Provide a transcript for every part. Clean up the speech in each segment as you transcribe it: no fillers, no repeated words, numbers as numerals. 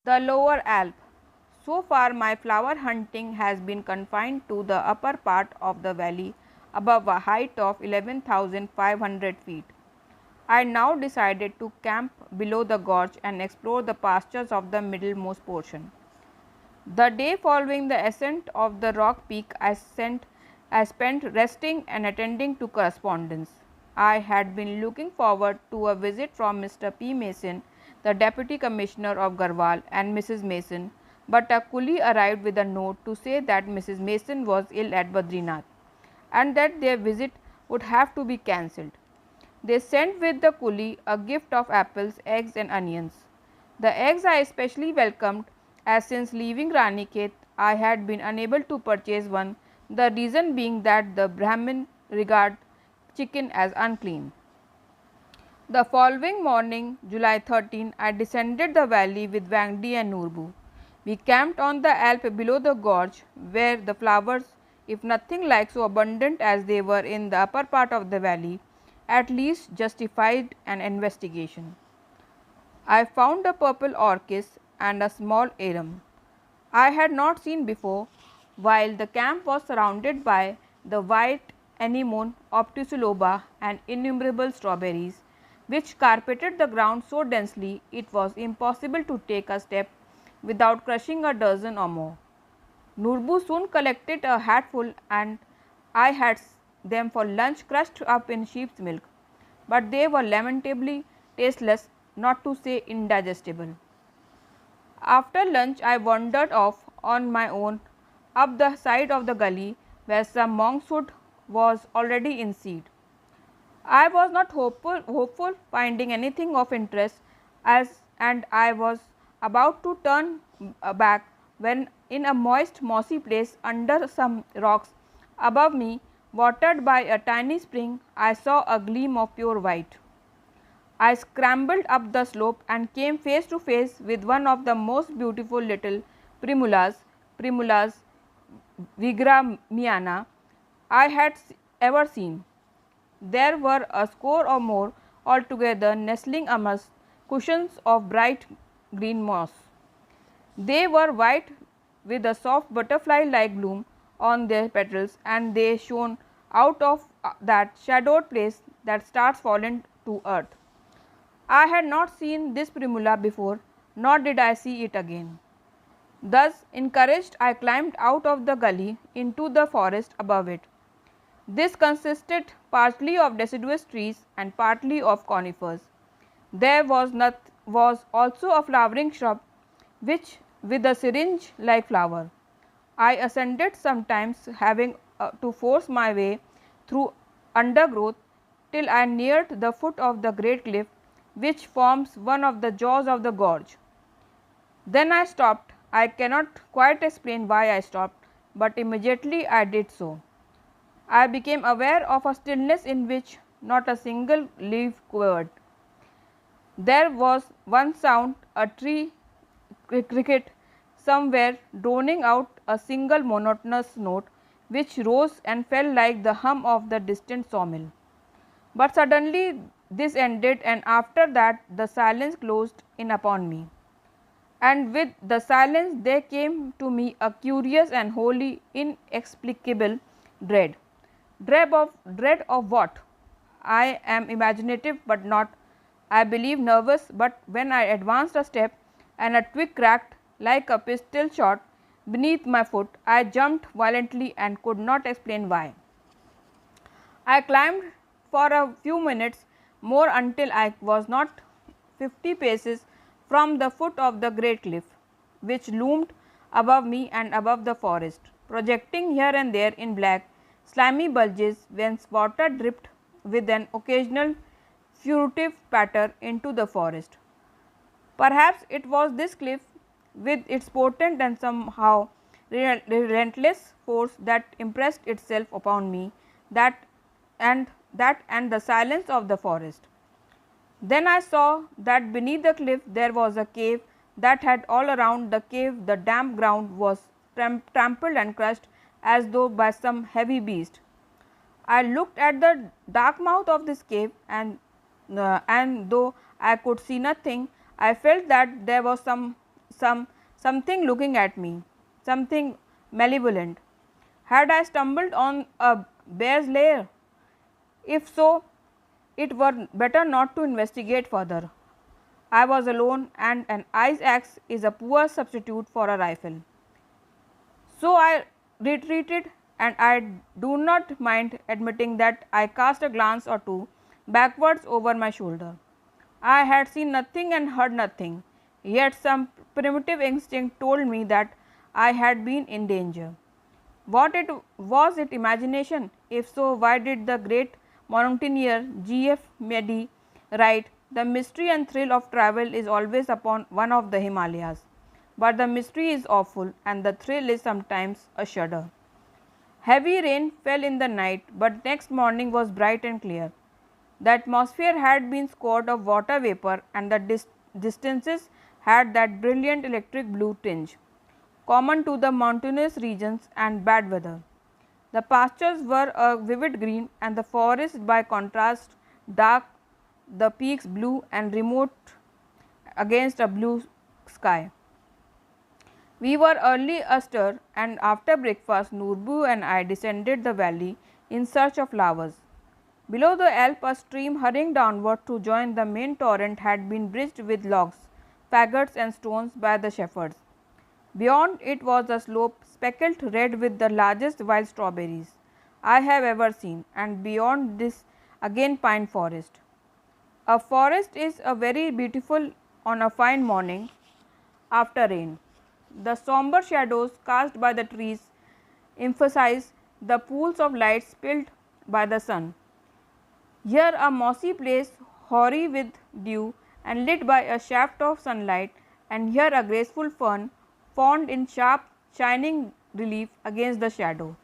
The lower Alp. So far, my flower hunting has been confined to the upper part of the valley above a height of 11,500 feet. I now decided to camp below the gorge and explore the pastures of the middlemost portion. The day following the ascent of the rock peak, I spent resting and attending to correspondence. I had been looking forward to a visit from Mr. P. Mason, the Deputy Commissioner of Garhwal, and Mrs. Mason, but a coolie arrived with a note to say that Mrs. Mason was ill at Badrinath and that their visit would have to be cancelled. They sent with the coolie a gift of apples, eggs, and onions. The eggs I especially welcomed, as since leaving Ranikhet I had been unable to purchase one, the reason being that the Brahmin regard chicken as unclean. The following morning, July 13, I descended the valley with Wang Di and Nurbu. We camped on the Alp below the gorge, where the flowers, if nothing like so abundant as they were in the upper part of the valley, at least justified an investigation. I found a purple orchis and a small arum I had not seen before, while the camp was surrounded by the white anemone, optusiloba, and innumerable strawberries, which carpeted the ground so densely it was impossible to take a step without crushing a dozen or more. Nurbu soon collected a hatful, and I had them for lunch crushed up in sheep's milk, but they were lamentably tasteless, not to say indigestible. After lunch I wandered off on my own up the side of the gully where some monkshood was already in seed. I was not hopeful finding anything of interest as and I was about to turn back when in a moist mossy place under some rocks above me, watered by a tiny spring, I saw a gleam of pure white. I scrambled up the slope and came face to face with one of the most beautiful little Primulas vigramiana I had ever seen. There were a score or more altogether nestling amongst cushions of bright green moss. They were white with a soft butterfly like bloom on their petals, and they shone out of that shadowed place that stars fallen to earth. I had not seen this primula before, nor did I see it again. Thus encouraged, I climbed out of the gully into the forest above it. This consisted partly of deciduous trees and partly of conifers. There was also a flowering shrub which with a syringe like flower. I ascended sometimes having to force my way through undergrowth till I neared the foot of the great cliff which forms one of the jaws of the gorge. Then I stopped. I cannot quite explain why I stopped, but immediately I did so. I became aware of a stillness in which not a single leaf quivered. There was one sound, a tree cricket somewhere droning out a single monotonous note which rose and fell like the hum of the distant sawmill. But suddenly this ended, and after that the silence closed in upon me. And with the silence there came to me a curious and wholly inexplicable dread. Dread of what? I am imaginative, but not, I believe, nervous, but when I advanced a step and a twig cracked like a pistol shot beneath my foot, I jumped violently and could not explain why. I climbed for a few minutes more until I was not 50 paces from the foot of the great cliff, which loomed above me and above the forest, projecting here and there in black, slimy bulges whence water dripped with an occasional furtive patter into the forest. Perhaps it was this cliff, with its potent and somehow relentless force, that impressed itself upon me, that and the silence of the forest. Then I saw that beneath the cliff there was a cave, that had all around the cave the damp ground was trampled and crushed as though by some heavy beast. I looked at the dark mouth of this cave, and though I could see nothing, I felt that there was something looking at me, something malevolent. Had I stumbled on a bear's lair? If so, it were better not to investigate further. I was alone, and an ice axe is a poor substitute for a rifle. So I retreated, and I do not mind admitting that I cast a glance or two backwards over my shoulder. I had seen nothing and heard nothing, yet some primitive instinct told me that I had been in danger. Was it imagination? If so, why did the great mountaineer G.F. Meade write, "The mystery and thrill of travel is always upon one of the Himalayas, but the mystery is awful and the thrill is sometimes a shudder." Heavy rain fell in the night, but next morning was bright and clear. The atmosphere had been scored of water vapour, and the distances had that brilliant electric blue tinge common to the mountainous regions and bad weather. The pastures were a vivid green, and the forest by contrast dark, the peaks blue and remote against a blue sky. We were early astir, and after breakfast Nurbu and I descended the valley in search of flowers. Below the Alp a stream hurrying downward to join the main torrent had been bridged with logs, faggots and stones by the shepherds. Beyond it was a slope speckled red with the largest wild strawberries I have ever seen, and beyond this again pine forest. A forest is a very beautiful on a fine morning after rain. The sombre shadows cast by the trees emphasize the pools of light spilled by the sun. Here a mossy place hoary with dew and lit by a shaft of sunlight, and here a graceful fern formed in sharp shining relief against the shadow.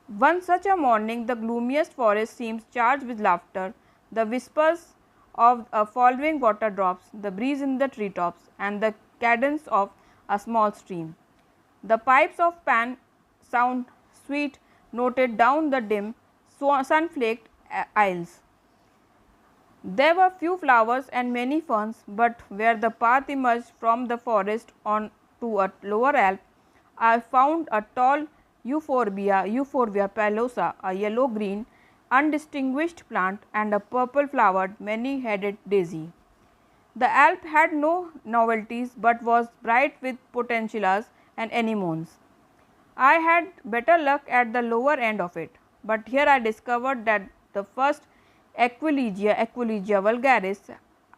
One such a morning the gloomiest forest seems charged with laughter, the whispers of a following water drops, the breeze in the tree tops, and the cadence of a small stream. The pipes of Pan sound sweet noted down the dim sun-flaked aisles. There were few flowers and many ferns, but where the path emerged from the forest on to a lower alp, I found a tall Euphorbia pilosa, a yellow-green, undistinguished plant, and a purple-flowered, many-headed daisy. The alp had no novelties, but was bright with potentialas and anemones. I had better luck at the lower end of it, but here I discovered that the first Aquilegia vulgaris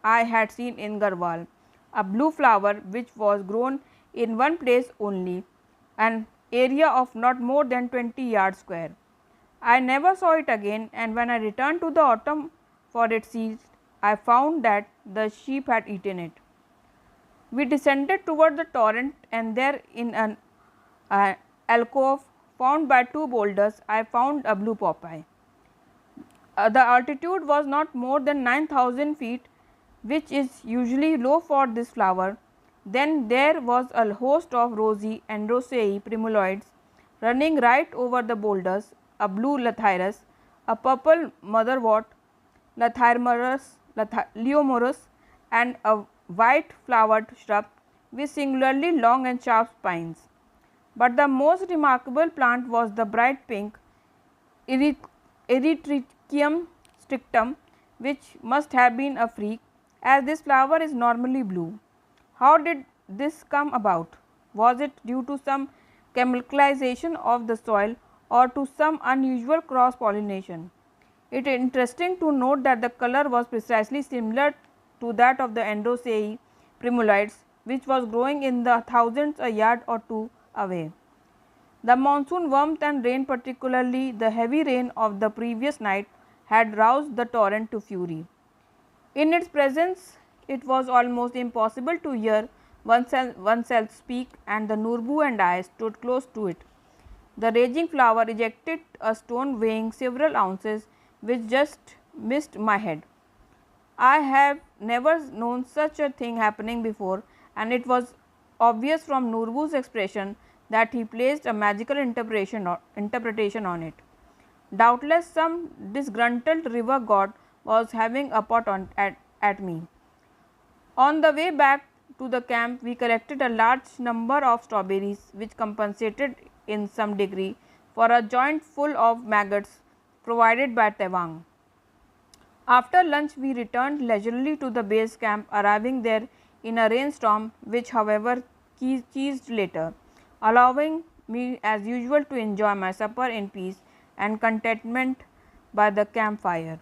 I had seen in Garhwal, a blue flower which was grown in one place only, an area of not more than 20 yards square. I never saw it again, and when I returned to the autumn for its seeds, I found that the sheep had eaten it. We descended toward the torrent, and there in an alcove formed by two boulders I found a blue poppy. The altitude was not more than 9,000 feet, which is usually low for this flower. Then there was a host of rosy Androsaceae primuloids running right over the boulders, a blue lathyrus, a purple motherwort, Leomorus, and a white flowered shrub with singularly long and sharp spines. But the most remarkable plant was the bright pink Erythricium strictum, which must have been a freak, as this flower is normally blue. How did this come about? Was it due to some chemicalization of the soil or to some unusual cross pollination? It is interesting to note that the color was precisely similar to that of the Androsaceae primuloids, which was growing in the thousands a yard or two away. The monsoon warmth and rain, particularly the heavy rain of the previous night, had roused the torrent to fury. In its presence, it was almost impossible to hear oneself speak, and the Nurbu and I stood close to it. The raging flower ejected a stone weighing several ounces, which just missed my head. I have never known such a thing happening before, and it was obvious from Nurbu's expression that he placed a magical interpretation on it. Doubtless some disgruntled river god was having a pot at me. On the way back to the camp, we collected a large number of strawberries, which compensated in some degree for a joint full of maggots provided by Tewang. After lunch, we returned leisurely to the base camp, arriving there in a rainstorm, which however ceased later, allowing me as usual to enjoy my supper in peace and contentment by the campfire.